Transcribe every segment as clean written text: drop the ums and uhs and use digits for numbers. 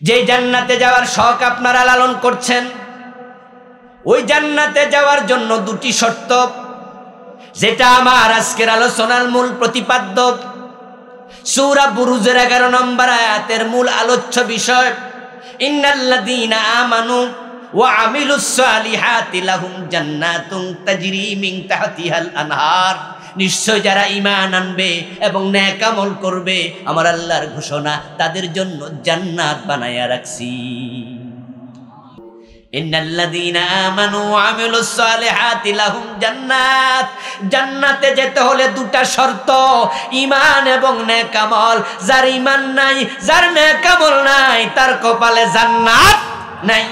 যে জান্নাতে যাওয়ার শখ আপনারা লালন করছেন, ওই জান্নাতে যাওয়ার জন্য দুটি শর্ত, যেটা আমার আজকের আলোচনার মূল প্রতিপাদ্য। সূরা বুরুজের 11 নম্বর আয়াতের মূল আলোচ্য বিষয়, ইন্নাল্লাযীনা আমানু ওয়া আমিলুস সালিহাতি লাহুম জান্নাতুন তাজরি মিন তাহতিহাল আনহার। নিশ্চয় যারা ঈমান আনবে এবং নেক আমল করবে, আমার আল্লাহর ঘোষণা, তাদের জন্য জান্নাত বানায়া রাখছি। ইন্নাল্লাযীনা আমানু ওয়া আমিলুস সালিহাতি লাহুম জান্নাত। জান্নাতে যেতে হলে দুটা শর্ত, ঈমান এবং নেক আমল। যার ঈমান নাই, যার নেক আমল নাই, তার কপালে জান্নাত নাই।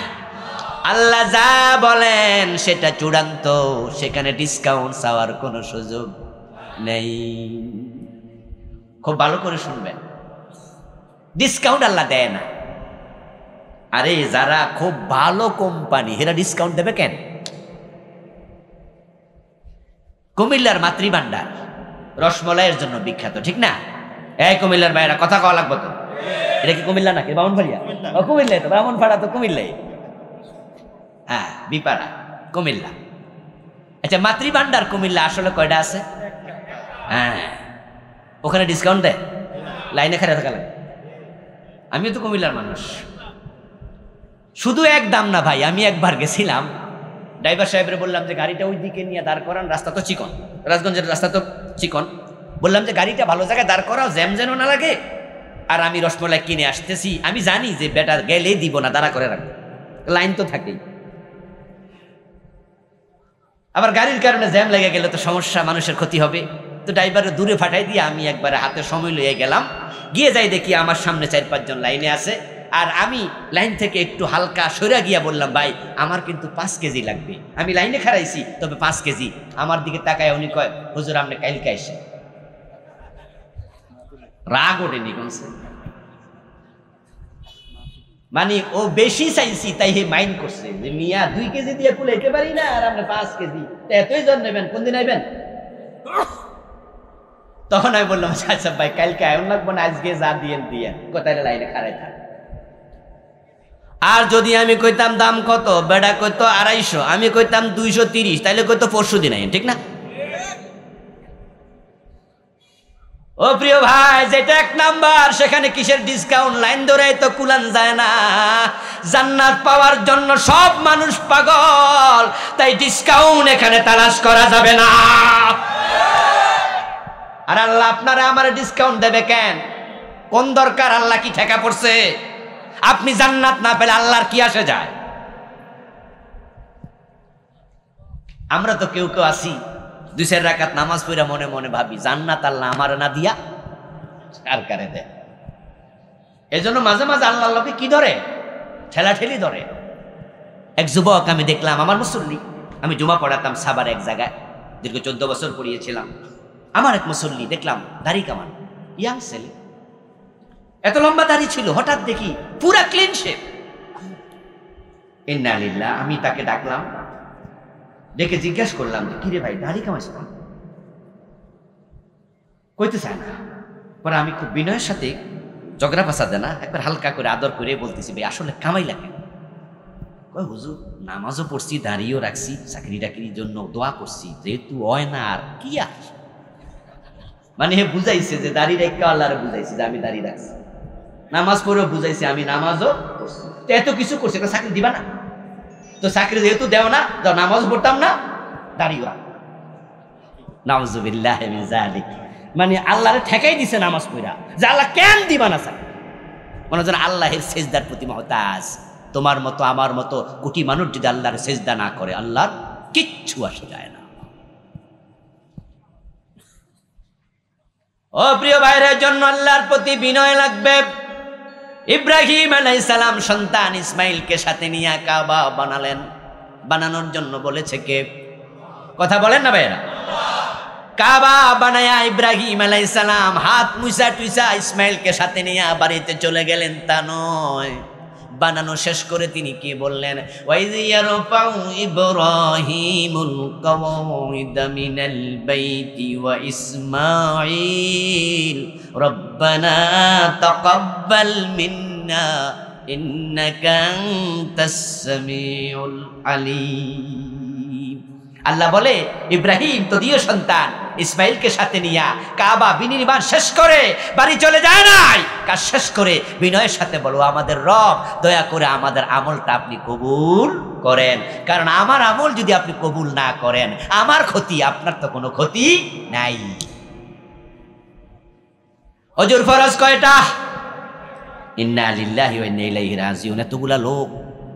আল্লাহ যা বলেন সেটা চূড়ান্ত, সেখানে ডিসকাউন্ট চাওয়ার কোনো সুযোগ নেই। খুব ভালো করে শুনবেন, ডিসকাউন্ট আল্লাহ দেয় না। আরে যারা খুব ভালো কোম্পানি, এরা ডিসকাউন্ট দেবে কেন? কুমিল্লার মাতৃভান্ডার রসমলাইয়ের জন্য বিখ্যাত, ঠিক না? এই কুমিল্লার ভাইরা কথা কওয়া লাগবে তো। এটা কি কুমিল্লা নাকি ব্রাহ্মণবাড়িয়া? ও কুমিল্লাই তো, ব্রাহ্মণপাড়া তো কুমিল্লাই। হ্যাঁ, বিপাড়া কুমিল্লা। আচ্ছা, মাতৃভান্ডার কুমিল্লা আসলে কয়টা আছে? হ্যাঁ, ওখানে ডিসকাউন্ট দেয়? লাইনে খাড়া থাকা লাগে। আমিও তো কুমিল্লার মানুষ। শুধু এক দাম না ভাই, আমি একবার গেছিলাম, ড্রাইভার সাহেবরে বললাম যে গাড়িটা ওই দিকে নিয়ে দাঁড় করান, রাস্তা তো চিকন, রাজগঞ্জের রাস্তা তো চিকন। বললাম যে গাড়িটা ভালো জায়গায় দাঁড় করাও, জ্যাম যেন না লাগে। আর আমি রসমলাই কিনে আসতেছি, আমি জানি যে বেটার গেলেই দিব না, দাঁড়া করে রাখবো, লাইন তো থাকেই। আবার গাড়ির কারণে জ্যাম লেগে গেলে তো সমস্যা, মানুষের ক্ষতি হবে। তো ড্রাইভারে দূরে ফাটাই দিয়ে আমি একবারে হাতে সময় লইয়ে গেলাম। গিয়ে যাই দেখি আমার সামনে 4-5 জন লাইনে আছে, আর আমি লাইন থেকে একটু হালকা সরে গিয়া বললাম, ভাই আমার কিন্তু 5 কেজি লাগবে। আমি লাইনে খাড়াইছি, তবে 5 কেজি। আমার দিকে তাকায় উনি কয়, হুজুর আপনি কালকে আইসে। রাগ ওঠেনি কোনছে, মানে ও বেশি চাইছি তাই হে মাইন্ড করছে যে মিয়া 2 কেজি দিয়ে কুলাইতে পারি না, আর আপনি 5 কেজি, এতই জন নেবেন, কোন দিন আইবেন? তখন আমি বললাম, আচ্ছা ভাই কালকে আয়ন লাগবো না, আজকে যা দিয়েন কোথায় লাইনে খাড়াই থাক। আর যদি আমি কইতাম দাম কত, বেড়া কইতো 250, আমি কইতাম 230, তাইলে কইতো পরশু দিন আইন, ঠিক না? ও প্রিয় ভাই, যেটা 1 নাম্বার, সেখানে কিসের ডিসকাউন্ট? লাইন ধরে তো কুলান যায় না। জান্নাত পাওয়ার জন্য সব মানুষ পাগল, তাই ডিসকাউন্ট এখানে তালাশ করা যাবে না। আর আল্লাহ আপনারা আমার ডিসকাউন্ট দেবে কেন? কোন দরকার? আল্লাহ কি ঠেকা পড়ছে? আপনি জান্নাত না পেলে আল্লাহর কি আসে যায়? আমরা তো কেউ কেউ আসি 2-4 রাকাত নামাজ পড়া মনে মনে ভাবি, জান্নাত আল্লাহ আমার না দিয়া আর কারে দেয়। এই জন্য মাঝে মাঝে আল্লাহর লোকে কি ধরে, ঠেলাঠেলি ধরে। এক যুবক আমি দেখলাম, আমার মুসল্লি, আমি জুমা পড়াতাম সাভার এক জায়গায়, দীর্ঘ 14 বছর পড়িয়েছিলাম। আমার এক মুসল্লি দেখলাম, দাড়ি কামান, ইয়াং ছেলে, এত লম্বা দাড়ি ছিল। হঠাৎ দেখি পুরা ক্লিন শেভ। ইন্না লিল্লাহ। আমি তাকে ডাকলাম, ডেকে জিজ্ঞেস করলাম যে কিরে ভাই দাড়ি কামাইছ না? কইতে চায় না। পরে আমি খুব বিনয়ের সাথে, ঝগড়া ফাসাদে না, একবার হালকা করে আদর করে বলতেছি, ভাই আসলে কামাই লাগে। কই হুজুর নামাজও পড়ছি, দাঁড়িয়েও রাখছি, চাকরি টাকরির জন্য দোয়া করছি, যেহেতু হয় না আর কি আর। মানে হে বুঝাইছে যে দাড়ি রেখে আল্লাহরে বুঝাইছে যে আমি দাড়ি রাখছি, নামাজ পড়েও বুঝাইছে আমি নামাজও পড়ছি। তো এত কিছু করছে, চাকরি দিবা না? তো চাকরি যেহেতু দেও না, যাও নামাজ পড়তাম না, দাঁড়িয়ে নাউজুবিল্লাহ মিন যালিক। মানে আল্লাহরে ঠেকাই দিছে নামাজ পড়া, যে আল্লাহ কেন দিবা না চাকরি? মনে যেন আল্লাহের সেজদার প্রতি মহতাজ। তোমার মতো আমার মতো কোটি মানুষ যদি আল্লাহর সেজদা না করে, আল্লাহর কিচ্ছু আসে যায় না। ও প্রিয় ভাইয়ের জন্য আল্লাহর প্রতি বিনয় লাগবে। ইব্রাহিম আলাইহিস সালাম সন্তান ইসমাইলকে সাথে নিয়ে কাবা বানালেন। বানানোর জন্য বলেছে কে? কথা বলেন না ভাইরা? কাবা বানায়া ইব্রাহিম আলাইহিস সালাম হাত মুছা টুইসা ইসমাইলকে সাথে নিয়ে বাড়িতে চলে গেলেন তা নয়। বানানো শেষ করে তিনি কি বললেন? ওয়াইয ইয়ারফাউ ইব্রাহিমুল কওয়াইদা মিনাল বাইতি ওয়া ইসমাঈল রব্বানা তাকাব্বাল মিন্না ইন্নাকা আনতাস সামিউল আলিম। আল্লাহ বলে, ইব্রাহিম তো দিও সন্তান ইসমাইলকে সাথে নিয়া কাবা বিনির্মাণ শেষ করে বাড়ি চলে যায় নাই, কাজ শেষ করে বিনয়ের সাথে বলো, আমাদের রব দয়া করে আমাদের আমলটা আপনি কবুল করেন, কারণ আমার আমল যদি আপনি কবুল না করেন আমার ক্ষতি, আপনার তো কোনো ক্ষতি নাই। ওজুর ফরজ কয়টা? ইন্না লিল্লাহি ওয়া ইন্না ইলাইহি রাজিউন। এতগুলা লোক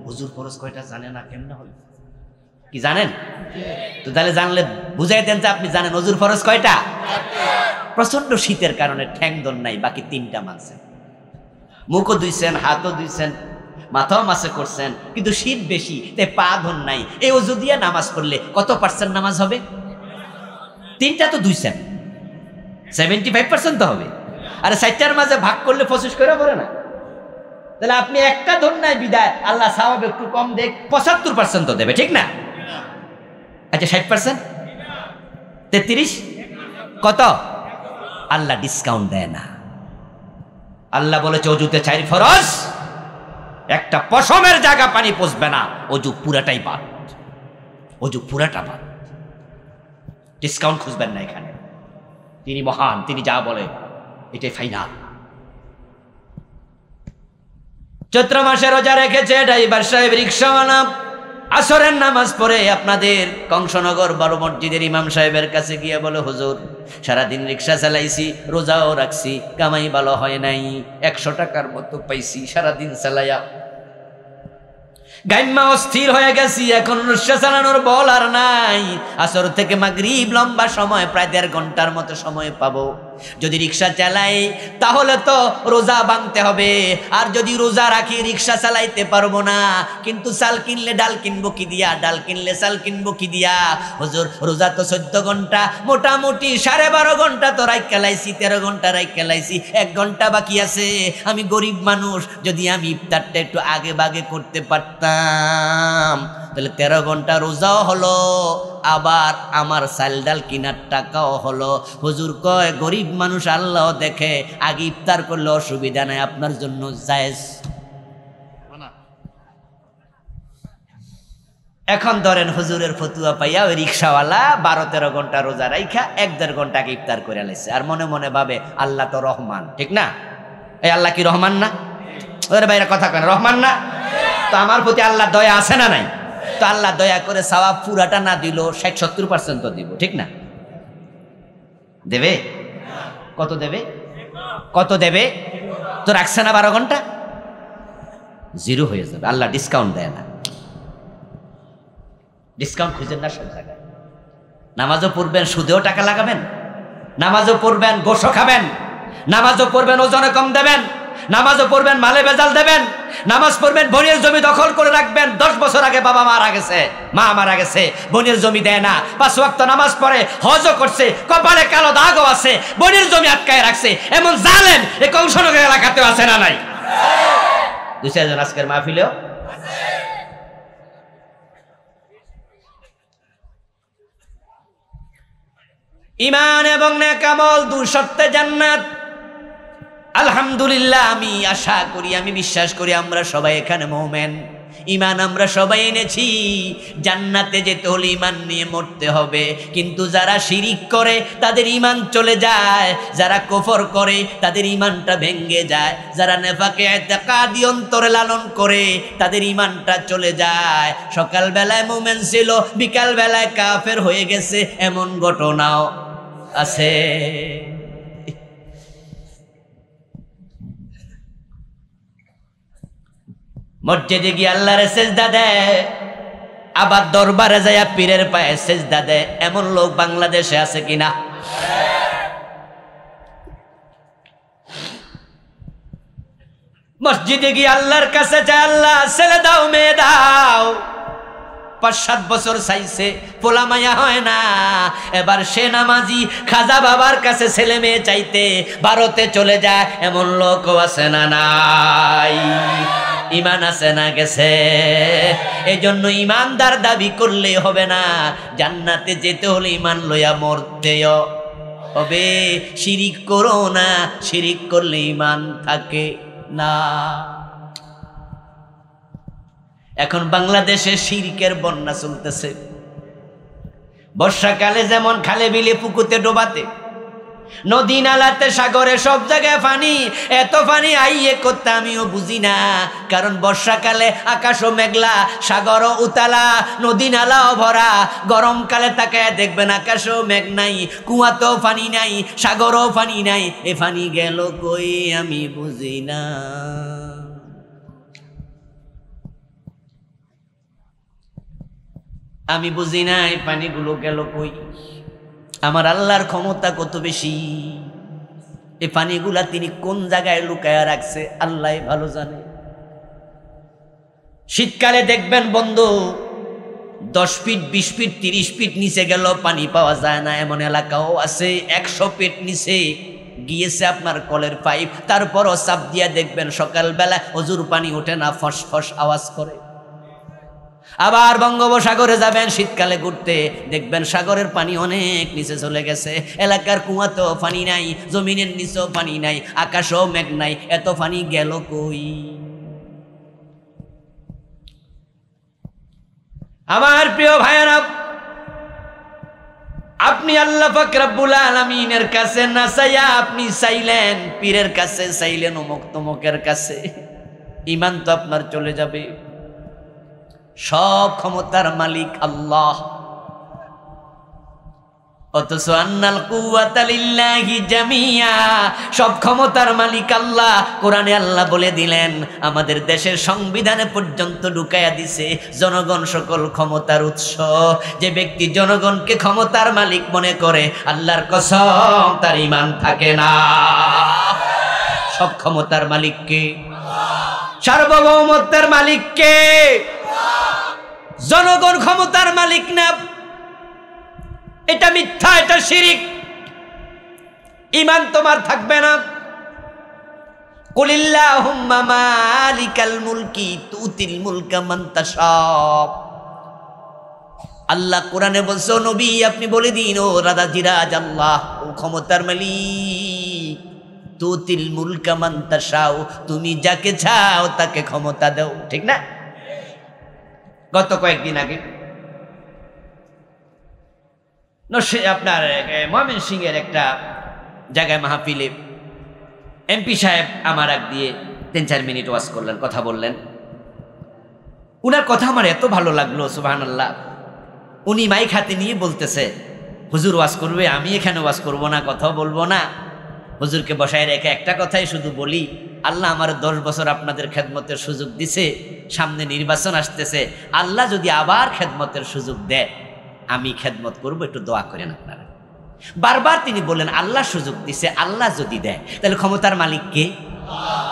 ওজুর ফরজ কয়টা জানে না, কেমনে হয় কি জানেন? তো তাহলে জানলে বুঝাই দেন যে আপনি জানেন ওজুর ফরজ কয়টা। প্রচন্ড শীতের কারণে ঠ্যাং দন নাই, বাকি 3টা মানছেন, মুখও ধুইছেন, হাতও ধুইছেন, মাথাও মাসে করছেন, কিন্তু শীত বেশি তাই পা ধন নাই। এই ওজু দিয়ে নামাজ পড়লে কত পার্সেন্ট নামাজ হবে? 3টা তো ধুইছেন, 75% তো হবে। আর 4টার মাঝে ভাগ করলে 25 করে পড়ে না? তাহলে আপনি একটা ধন নাই বিদায় আল্লাহ সওয়াব একটু কম দেখ, 75% তো দেবে, ঠিক না? আচ্ছা 60%, 33, কত? আল্লাহ ডিসকাউন্ট দেয় না। আল্লাহ বলেছে অজুতে 4 ফরজ, একটা পশমের জায়গা পানি পৌঁছবে না, অজু পুরাটাই বাদ, অজু পুরাটা বাদ, ডিসকাউন্ট খুঁজবেন না এখানে। তিনি মহান, তিনি যা বলে এটাই ফাইনাল। চৈত্র মাসে রোজা রেখেছে ড্রাইভার সাহেব, রিক্সাওয়ালা আসরের নামাজ পড়ে আপনাদের কংসনগর বড় মসজিদের ইমাম সাহেবের কাছে গিয়ে বলে, হুজুর সারাদিন রিক্সা চালাইছি, রোজাও রাখছি, কামাই ভালো হয় নাই, 100 টাকার মতো পাইছি সারাদিন চালাইয়া, গাইম্মা অস্থির হয়ে গেছি, এখন রিক্সা চালানোর বল আর নাই। আসর থেকে মাগরিব লম্বা সময়, প্রায় 1.5 ঘন্টার মতো সময় পাবো। যদি রিক্সা চালাই তাহলে তো রোজা ভাঙতে হবে, আর যদি রোজা রাখি রিক্সা চালাইতে পারবো না। কিন্তু চাল কিনলে ডাল কিনবো কি দিয়া, ডাল কিনলে চাল কিনবো কি দিয়া? হুজুর রোজা তো 14 ঘন্টা, মোটামুটি 12.5 ঘন্টা তো রাইখ খেলাইছি, 13 ঘন্টা রাইখ খেলাইছি, 1 ঘন্টা বাকি আছে। আমি গরিব মানুষ, যদি আমি ইফতারটা একটু আগে বাগে করতে পারতাম তাহলে 13 ঘন্টা রোজাও হলো, আবার আমার চাল ডাল কিনার টাকাও হলো। হুজুর কয়, গরিব মানুষ আল্লাহ দেখে, আগে ইফতার করলে অসুবিধা নাই, আপনার জন্য জায়েজ। এখন ধরেন হুজুরের ফতুয়া পাইয়া ওই রিক্সাওয়ালা 12-13 ঘন্টা রোজা রাইখা 1-1.5 ঘন্টা আগে ইফতার করে লাইছে, আর মনে মনে ভাবে আল্লাহ তো রহমান, ঠিক না? এই আল্লাহ কি রহমান না? ওরে বাইরে কথা কেন, রহমান না? তো আমার প্রতি আল্লাহ দয়া আছে না নাই? তো আল্লাহ দয়া করে সওয়াব পুরাটা না দিল 60-70% তো দিব, ঠিক না? দেবে? কত দেবে? কত দেবে? তো রাখছে না 12 ঘন্টা, 0 হয়ে যাবে। আল্লাহ ডিসকাউন্ট দেয় না, ডিসকাউন্ট খুঁজেন না সব জায়গায়। নামাজও পড়বেন, সুদেও টাকা লাগাবেন, নামাজও পড়বেন, গোশও খাবেন, নামাজও পড়বেন, ওজনে কম দেবেন, নামাজও পড়বেন, মালে ভেজাল দেবেন, নামাজ পড়বেন, বোনের জমি দখল করে রাখবেন। 10 বছর আগে বাবা মারা গেছে, মা মারা গেছে, বোনের জমি দেয় না, 5 ওয়াক্ত নামাজ পড়ে, হজও করছে, কপালে কালো দাগও আছে, বোনের জমি আটকায় রাখছে। এমন জালেম এই কংসনগর এলাকাতেও আছে না নাই? 2-4 জন আজকের মাহফিলেও। ঈমান এবং নেক আমল 2 শর্তে জান্নাত। আলহামদুলিল্লাহ, আমি আশা করি, আমি বিশ্বাস করি আমরা সবাই এখানে মুমিন। ঈমান আমরা সবাই এনেছি, জান্নাতে যেতে হলে ঈমান নিয়ে মরতে হবে। কিন্তু যারা শিরিক করে তাদের ঈমান চলে যায়, যারা কুফর করে তাদের ঈমানটা ভেঙে যায়, যারা নেফাকে ইতিকাদি অন্তরে লালন করে তাদের ঈমানটা চলে যায়। সকাল বেলায় মুমিন ছিল, বিকাল বেলায় কাফের হয়ে গেছে, এমন ঘটনাও আছে। মসজিদে গিয়ে আল্লাহর সেজদা দেয়, আবার দরবারে যায় পীরের পায়ে সেজদা দেয়, এমন লোক বাংলাদেশে আছে কিনা? মসজিদে গিয়ে আল্লাহর কাছে যায়, আল্লাহ ছেলে দাও, মেয়ে দাও। 5-7 বছর চাইছে, পোলা মায়া হয় না। এবার সে নামাজি খাজা বাবার কাছে ছেলে মেয়ে চাইতে ভারতে চলে যায়, এমন লোকও আছে না নাই? ঈমান আছে না গেছে? এই জন্য ঈমানদার দাবি করলে হবে না, জান্নাতে যেতে হলে ঈমান লইয়া মরতেও হবে। শিরিক করো না, শিরিক করলে ঈমান থাকে না। এখন বাংলাদেশে শিরকের বন্যা চলতেছে। বর্ষাকালে যেমন খালে বিলে পুকুতে ডোবাতে, নদী নালাতে সাগরে সব জায়গায় পানি, এত পানি আইয়ে করতে আমিও বুঝি না। কারণ বর্ষাকালে আকাশও মেঘলা, সাগরও উতালা, নদী নালাও ভরা। গরমকালে তাকায় দেখবেন আকাশও মেঘ নাই, কুয়াতেও পানি নাই, সাগরও পানি নাই। এ পানি গেল কই আমি বুঝি না। আমি বুঝি না এই পানিগুলো গেল কই। আমার আল্লাহর ক্ষমতা কত বেশি, এই পানিগুলা তিনি কোন জায়গায় লুকায়া রাখছে আল্লাহ ভালো জানে। শীতকালে দেখবেন বন্ধু 10 ফিট 20 ফিট 30 ফিট নিচে গেল পানি পাওয়া যায় না, এমন এলাকাও আছে 100 ফিট নিচে গিয়েছে আপনার কলের পাইপ, তারপরও চাপ দিয়া দেখবেন সকালবেলা অজুর পানি ওঠে না, ফস ফস আওয়াজ করে। আবার বঙ্গোপসাগরে যাবেন শীতকালে ঘুরতে, দেখবেন সাগরের পানি অনেক নিচে চলে গেছে, এলাকার কুয়াতেও পানি নাই, জমিনের নিচেও পানি নাই, আকাশেও মেঘ নাই। এত পানি গেল কই? আমার প্রিয় ভাইয়েরা, আপনি আল্লাহ পাক রব্বুল আলামিনের কাছে না চাইয়া আপনি চাইলেন পীরের কাছে, চাইলেন অমুক তমুকের কাছে, ঈমান তো আপনার চলে যাবে। সব ক্ষমতার মালিক আল্লাহ, অথচ আন্নাল কুওয়াতা লিল্লাহি জামিয়া, সব ক্ষমতার মালিক আল্লাহ। কোরআনে আল্লাহ বলে দিলেন, আমাদের দেশের সংবিধানে পর্যন্ত ঢুকাইয়া দিছে জনগণ সকল ক্ষমতার উৎস। যে ব্যক্তি জনগণকে ক্ষমতার মালিক মনে করে, আল্লাহর কসম তার ঈমান থাকে না। সব ক্ষমতার মালিক কে? সার্বভৌমত্বের মালিক কে? জনগণ ক্ষমতার মালিক না। এটা মিথ্যা, এটা শিরিক। ঈমান তোমার থাকবে না। কুলিল্লাহুম্মা মালিকাল মুলকি তুতিল মুলকা মান তাশা। আল্লাহ কোরআনে বলছে, নবী আপনি বলে দিন, ও রাদাজিরাজ, আল্লাহ ও ক্ষমতার মালিক। তুতিল মুলকা মান তাশা, তুমি যাকে চাও তাকে ক্ষমতা দাও, ঠিক না? গত কয়েকদিন আগে আপনার ময়মনসিংহের একটা জায়গায় মাহফিলে এমপি সাহেব আমার আগ দিয়ে 3-4 মিনিট ওয়াজ করলেন, কথা বললেন। উনার কথা আমার এত ভালো লাগলো, সুবহানাল্লাহ। উনি মাইক হাতে নিয়ে বলতেছে, হুজুর ওয়াজ করবে, আমি এখানে ওয়াজ করব না, কথাও বলবো না। হুজুরকে বসায় রেখে একটা কথাই শুধু বলি, আল্লাহ আমার 10 বছর আপনাদের খেদমতের সুযোগ দিছে, সামনে নির্বাচন আসতেছে, আল্লাহ যদি আবার খেদমতের সুযোগ দেয় আমি খেদমত করব, একটু দোয়া করেন আপনারা। বারবার তিনি বললেন আল্লাহ সুযোগ দিছে, আল্লাহ যদি দেয় তাহলে ক্ষমতার মালিক কে?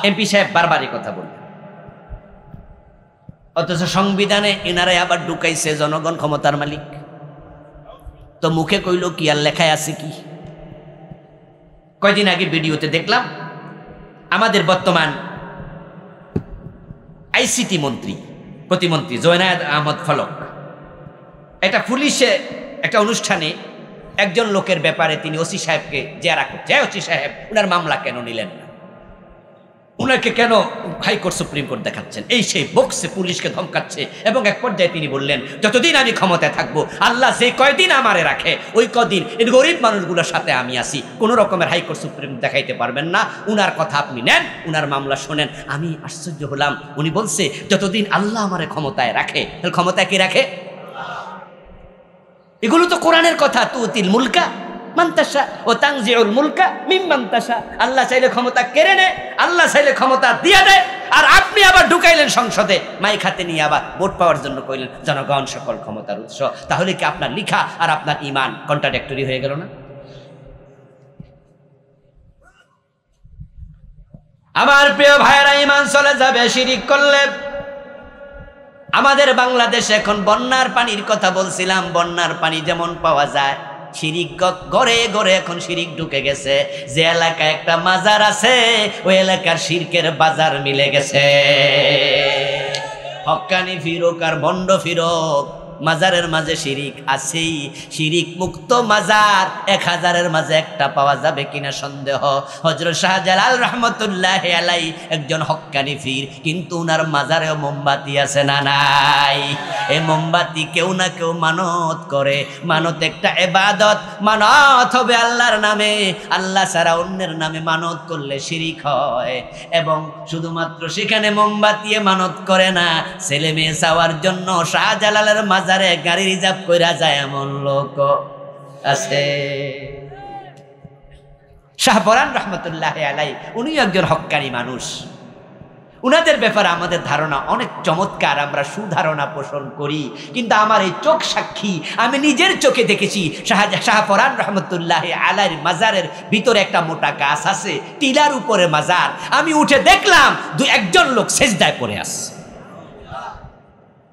এমপি সাহেব বারবারই কথা বললেন, অথচ সংবিধানে এনারাই আবার ঢুকাইছে জনগণ ক্ষমতার মালিক। তো মুখে কইল কি আর লেখায় আছে কি? কয়দিন আগে ভিডিওতে দেখলাম আমাদের বর্তমান আইসিটি মন্ত্রী, প্রতিমন্ত্রী জয়নায়েত আহমদ ফলক একটা পুলিশে একটা অনুষ্ঠানে একজন লোকের ব্যাপারে তিনি ওসি সাহেবকে জেরা করছে। ওসি সাহেব উনার মামলা কেন নিলেন না, উনাকে কেন হাইকোর্ট সুপ্রিম কোর্ট দেখাচ্ছেন, এই সেই বক্সে পুলিশকে ধমকাচ্ছে। এবং এক পর্যায়ে তিনি বললেন, যতদিন আমি ক্ষমতায় থাকবো, আল্লাহ যে কয়দিন আমারে রাখে ওই কদিন এই গরিব মানুষগুলোর সাথে আমি আসি, কোনো রকমের হাইকোর্ট সুপ্রিম দেখাইতে পারবেন না। উনার কথা আপনি নেন, উনার মামলা শোনেন। আমি আশ্চর্য হলাম, উনি বলছে যতদিন আল্লাহ আমারে ক্ষমতায় রাখে। তাহলে ক্ষমতায় কে রাখে? এগুলো তো কোরআনের কথা। তুতিল মুলকা মান তাশা ও তানজিউল মুলকা মিম্মান তাশা। আল্লাহ চাইলে ক্ষমতা কেড়ে নেয়, আল্লাহ চাইলে ক্ষমতা দিয়ে দেয়। আর আপনি আবার ঢুকাইলেন সংসদে মাইক হাতে নিয়ে, আবার ভোট পাওয়ার জন্য কইলেন জনগণ সকল ক্ষমতার উৎস। তাহলে কি আপনার লিখা আর আপনার ঈমান কন্ট্রাডিক্টরি হয়ে গেল না? আমার প্রিয় ভাইয়েরা, ঈমান চলে যাবে শিরিক করলে। আমাদের বাংলাদেশে এখন বন্যার পানির কথা বলছিলাম, বন্যার পানি যেমন পাওয়া যায়, শিরিক ঘরে ঘরে এখন শিরিক ঢুকে গেছে। যে এলাকায় একটা মাজার আছে ওই এলাকার শিরকের বাজার মিলে গেছে। হক্কানি ফিরোক আর ভণ্ড ফিরোক মাজারের মাঝে শিরিক আছেই। শিরিক মুক্ত মাজার 1000-এর মাঝে একটা পাওয়া যাবে কিনা সন্দেহ। হযরত শাহজালাল রহমতুল্লাহি আলাইহি একজন হক্কানি পীর, কিন্তু উনার মাজারেও মোমবাতি আছে না নাই? এই মোমবাতি কেউ না কেউ মানত করে। মানত একটা ইবাদত, মানত হবে আল্লাহর নামে। আল্লাহ ছাড়া অন্যের নামে মানত করলে শিরিক হয়। এবং শুধুমাত্র সেখানে মোমবাতি মানত করে না, ছেলে মেয়ে চাওয়ার জন্য শাহজালালের মাজারে গাড়ি রিজার্ভ কইরা যায় এমন লোক আছে। শাহপরান রহমতুল্লাহি আলাইহি উনি একজন হক্কানি মানুষ। উনাদের ব্যাপারে আমাদের ধারণা অনেক চমৎকার, আমরা সুধারণা পোষণ করি, কিন্তু আমার এই চোখ সাক্ষী, আমি নিজের চোখে দেখেছি শাহপরান রহমতুল্লাহি আলাইহির মাজারের ভিতরে একটা মোটা গাছ আছে, টিলার উপরে মাজার। আমি উঠে দেখলাম একজন লোক সেজদায় পড়ে আছে।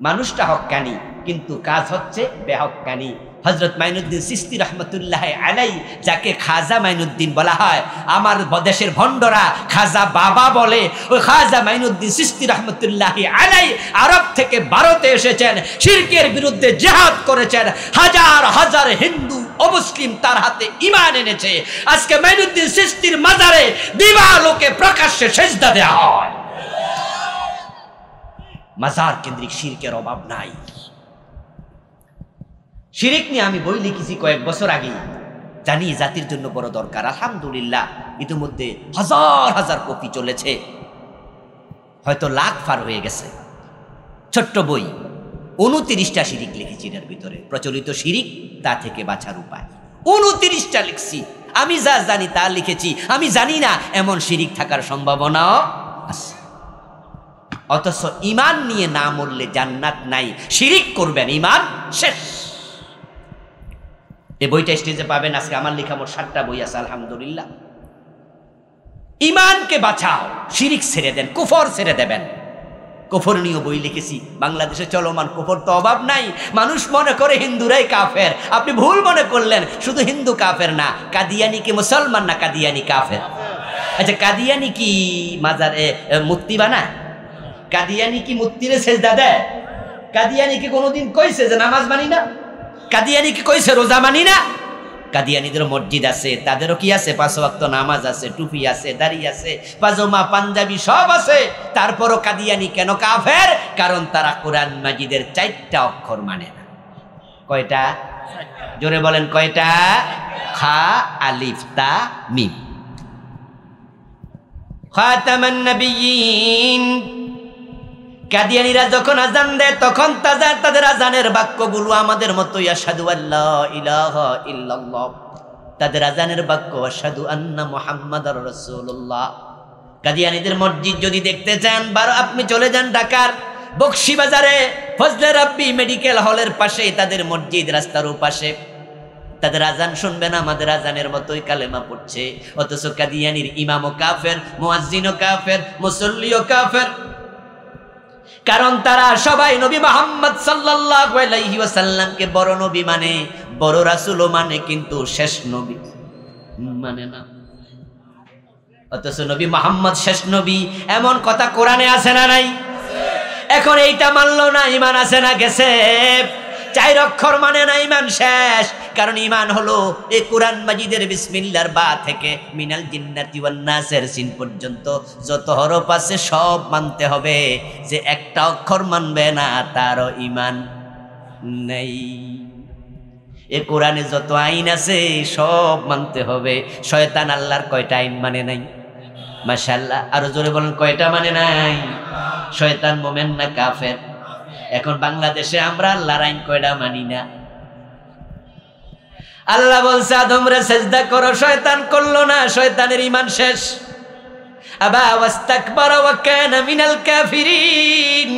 মানুষটা হক্কানি, কিন্তু কাজ হচ্ছে বেহক্কানি। হযরত মাইনুদ্দিন চিশতি রহমতুল্লাহি আলাইহি, যাকে খাজা মাইনুদ্দিন বলা হয়, আমার দেশের ভণ্ডরা খাজা বাবা বলে, ওই খাজা মাইনুদ্দিন চিশতি রহমতুল্লাহি আলাইহি আরব থেকে ভারতে এসেছেন, শিরকের বিরুদ্ধে জিহাদ করেছেন। হাজার হাজার হিন্দু অমুসলিম তার হাতে ঈমান এনেছে। আজকে মাইনুদ্দিন চিশতির মাজারে দিবালোকে প্রকাশ্যে সেজদা দেওয়া হয়। মাজার কেন্দ্রিক শিরকের অভাব নাই। শিরিক নিয়ে আমি বই লিখেছি কয়েক বছর আগে, জানি জাতির জন্য বড় দরকার। আলহামদুলিল্লাহ ইতিমধ্যে হাজার হাজার কপি চলেছে, হয়তো লাখ পার হয়ে গেছে। ছোট্ট বই, 29টা শিরিক লিখেছি। এর ভিতরে প্রচলিত শিরিক, তা থেকে বাঁচার উপায়, 29টা লিখছি। আমি যা জানি তা লিখেছি। আমি জানি না এমন শিরিক থাকার সম্ভাবনাও আছে। অথচ ঈমান নিয়ে না মরলে জান্নাত নাই। শিরিক করবেন, ঈমান শেষ। এই বইটা স্টেজে পাবেন। আজকে আমার লেখা মোট 7টা বই আছে, আলহামদুলিল্লাহ। ঈমানকে বাঁচাও, শিরিক ছেড়ে দেন, কুফর ছেড়ে দেবেন। কুফর নিয়ে বই লিখেছি। বাংলাদেশে চলমান কুফর তো অভাব নাই। মানুষ মনে করে হিন্দুরাই কাফের। আপনি ভুল মনে করলেন, শুধু হিন্দু কাফের না, কাদিয়ানি কি মুসলমান না? কাদিয়ানি কাফের। আচ্ছা, কাদিয়ানি কি মাজারে মূর্তি বানায়? কাদিয়ানি কি মূর্তিরে সেজদা দেয়? কাদিয়ানি কি কোনোদিন কইছে যে নামাজ মানি না? কাদিয়ানি কি কইছে রোজা মানি না? কাদিয়ানিদের মসজিদ আছে, তাদেরও কি আছে? 5 ওয়াক্ত নামাজ আছে, টুপি আছে, দাড়ি আছে, পাজামা পাঞ্জাবি সব আছে। তারপরও কাদিয়ানি কেন কাফের? কারণ তারা কোরআন মাজিদের 4টা অক্ষর মানে না। কয়টা? জোরে বলেন কয়টা? খা, আলিফ, তা, মিম। খাতামান নবিয়্যিন। কাদিয়ানীরা যখন আজান দেয় তখন তাদের আজানের বাক্যগুলো আমাদের মতো আশহাদু আল্লা ইলাহা ইল্লাল্লাহ। তাদের আজানের বাক্য আশহাদু আন্না মুহাম্মাদার রাসূলুল্লাহ। কাদিয়ানীদের মসজিদ যদি দেখতে চান, আপনি চলে যান ঢাকার বকশীবাজারে ফজলে রাব্বি মেডিকেল হলের পাশে তাদের মসজিদ, রাস্তার ওপাশে। তাদের আজান শুনবেন আমাদের আজানের মতোই কালেমা পড়ছে, অথচ কাদিয়ানীর ইমামও কাফের, মুয়াজ্জিনও কাফের, মুসল্লিও কাফের। কারণ তারা সবাই নবী মুহাম্মদ সাল্লাল্লাহু আলাইহি ওয়াসাল্লামকে বড় নবী মানে, বড় রাসূলও মানে, কিন্তু শেষ নবী মানে না। অথচ নবী মুহাম্মদ শেষ নবী, এমন কথা কোরআনে আছে না নাই? এখন এইটা মানলো না, ঈমান আছে না গেছে? 4 অক্ষর মানে না, ঈমান শেষ। কারণ ঈমান হলো এই কোরআন মাজিদের বিসমিল্লাহর বা থেকে মিনাল জিন্নাতি ওয়ান নাসের সিন পর্যন্ত যত হরফ আছে সব মানতে হবে। যে একটা অক্ষর মানবে না তারও ঈমান নেই। এ কোরআনে যত আইন আছে সব মানতে হবে। শয়তান আল্লাহর কয়টা আইন মানে নাই? মাশাআল্লাহ, আরো জোরে বলেন কয়টা মানে নাই? শয়তান মোমেন না কাফের? এখন বাংলাদেশে আমরা আল্লাহর আইন কয়টা মানি না? আল্লাহ বলছে আদমরে সেজদা করো, শয়তান করলো না, শয়তানের ঈমান শেষ। আবা ওয়াস্তাকবারা ওয়া কানা মিনাল কাফিরিন।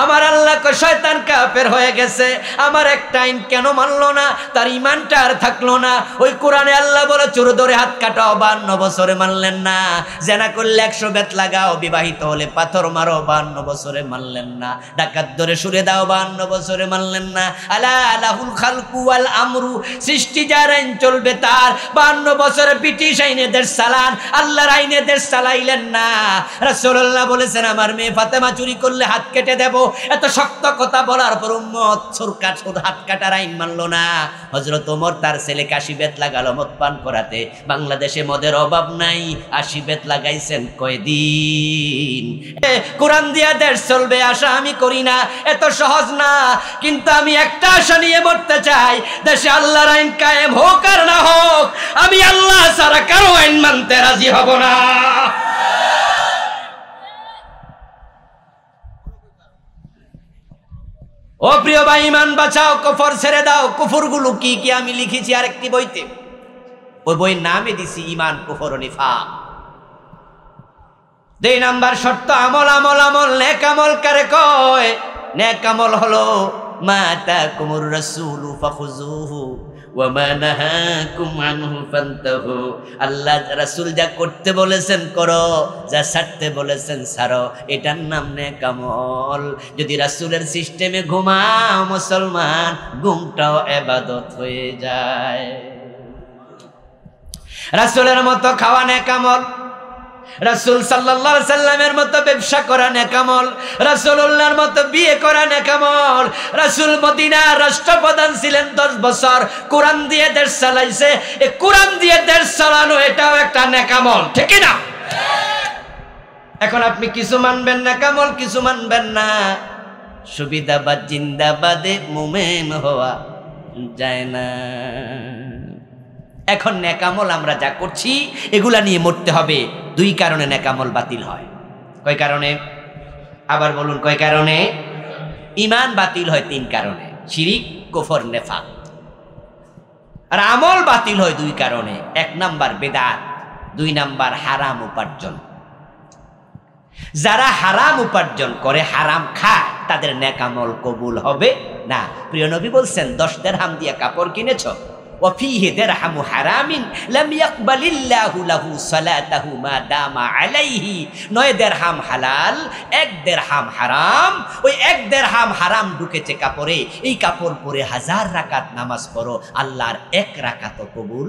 আমার আল্লাহ কয় শয়তান কাফের হয়ে গেছে। আমার একটা আইন কেন মানলো না? তার ঈমানটা আর থাকলো না। ওই কোরআনে আল্লাহ বলে চোর ধরে হাত কাটাও, 52 বছরে মানলেন না। জেনা করলে 100 বেত লাগাও, বিবাহিত হলে পাথর মারো, 52 বছরে মানলেন না। ডাকাত ধরে সুরে দাও, 52 বছরে মানলেন না। আলা লাহুল খালকু ওয়াল আমরু, সৃষ্টি যার আইন চলবে তার। 52 বছরে ব্রিটিশ আইনে দেশ চালান, আল্লাহর আইনে দেশ চালাইলেন না। রাসূলুল্লাহ বলেছেন আমার মেয়ে ফাতেমা চুরি করলে হাত কেটে কেটে দেব। এত শক্ত কথা বলার পর উম্মত হাত কাটার আইন মানলো না। হযরত ওমর তার ছেলে কাশি বেত লাগালো মদ পান করাতে। বাংলাদেশে মদের অভাব নাই, 80 বেত লাগাইছেন কয়দিন। কোরআন দিয়া দেশ চলবে আশা আমি করি না, এত সহজ না। কিন্তু আমি একটা আশা নিয়ে মরতে চাই, দেশে আল্লাহর আইন কায়েম হোক আর না হোক, আমি আল্লাহ ছাড়া কারো আইন মানতে রাজি হব না। ও প্রিয় ভাই, ঈমান বাঁচাও, কুফর ছেড়ে দাও। কুফরগুলো কি কি আমি লিখেছি আরেকটি বইতে, ওই বইয়ের নামে দিছি ঈমান কুফর ও নিফাক। 2 নাম্বার শর্ত আমল, আমল, আমল। নেক আমল কারে কয়? নেক আমল হলো মা আতাকুমুর রাসূলু ফাখুযুহু ওয়া মা নাহাকুম আনহু ফান্তাহু। আল্লাহ রাসূল যা করতে বলেছেন করো, যা ছাড়তে বলেছেন ছাড়ো, এটার নাম নেক আমল। যদি রাসূলের সিস্টেমে ঘুমাও মুসলমান, ঘুমটাও ইবাদত হয়ে যায়। রাসূলের মতো খাওয়া নেক আমল, রাসূল সাল্লাল্লাহু আলাইহি সাল্লামের মতো ব্যবসা করা নেক আমল, রাসূলুল্লাহর মতো বিয়ে করা নেক আমল। রাসূল মদিনার রাষ্ট্রপ্রধান ছিলেন 10 বছর, কোরআন দিয়ে দেশ চালাইছে। এই কোরআন দিয়ে দেশ চালানো এটাও একটা নেক আমল, ঠিক কি না? এখন আপনি কিছু মানবেন নেক আমল, কিছু মানবেন না। সুবিধাবাদ জিন্দাবাদে মুমিন হওয়া যায় না। এখন নেকামল আমরা যা করছি এগুলা নিয়ে মরতে হবে। 2 কারণে নেকামল বাতিল হয়। কয় কারণে? আবার বলুন, কয় কারণে? ঈমান বাতিল হয় 3 কারণে, শিরিক, কুফর, নিফাক। আর আমল বাতিল হয় 2 কারণে। 1 নাম্বার বেদাত, 2 নাম্বার হারাম উপার্জন। যারা হারাম উপার্জন করে, হারাম খায়, তাদের নেকামল কবুল হবে না। প্রিয় নবী বলছেন 10 দিরহাম দিয়ে কাপড় কিনেছো, وفيه درهم حرام لم يقبل الله له صلاته ما دام عليه। 9 দিরহাম হালাল, 1 দিরহাম হারাম। ওই 1 দিরহাম হারাম ঢুকেছে কাপড়ে, এই কাপড় পরে 1000 রাকাত নামাজ পড়ো, আল্লাহর 1 রাকাতও কবুল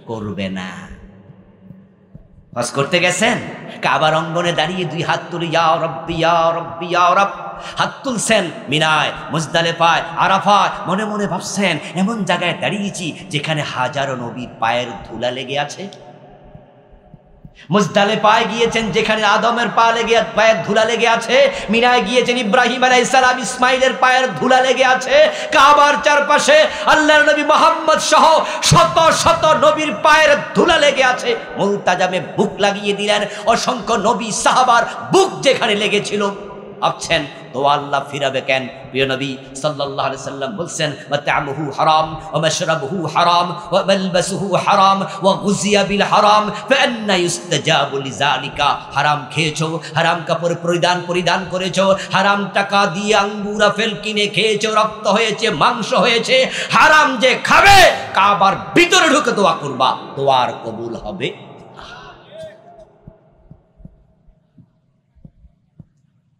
করবে না। হজ করতে গেছেন, কাবার অঙ্গনে দাঁড়িয়ে 2 হাত তুলে ইয়া রব্বি ইয়া রব্বি ইয়া রব হাত তুলছেন। মিনায়, মুজদালিফায়, আরাফায় মনে মনে ভাবছেন এমন জায়গায় দাঁড়িয়েছি যেখানে হাজারো নবীর পায়ের ধুলা লেগে আছে। মুজদালিফায় গিয়েছেন যেখানে আদমের পায়ের ধুলা লেগে আছে। মিনায় গিয়েছেন ইব্রাহিম আলাইহিস সালাম, ইসমাইলের পায়ের ধুলা লেগে আছে। কাবার চারপাশে আল্লাহর নবী মুহাম্মদ সহ শত শত নবীর পায়ের ধুলা লেগে আছে। মুলতাজামে বুক লাগিয়ে দিলেন, অসংখ্য নবী সাহাবার বুক যেখানে লেগেছিল। ভাবছেন তো আল্লাহ ফিরাবে কেন? প্রিয় নবী সাল্লাল্লাহু আলাইহি সাল্লাম বলছেন মাতামুহু হারাম ওয়া মাশরাবুহু হারাম ওয়া মালবাসুহু হারাম ওয়া গুযিয়া বিল হারাম ফাআন্না ইউস্তাজাবু লিযালিকা। হারাম খেয়েছো, হারাম কাপড় পরিধান করেছো, হারাম টাকা দিয়ে আঙ্গুর আপেল কিনে খেয়েছো, রক্ত হয়েছে, মাংস হয়েছে। হারাম যে খাবে, কাবার ভিতরে ঢুকে দোয়া করবা, দোয়ার কবুল হবে।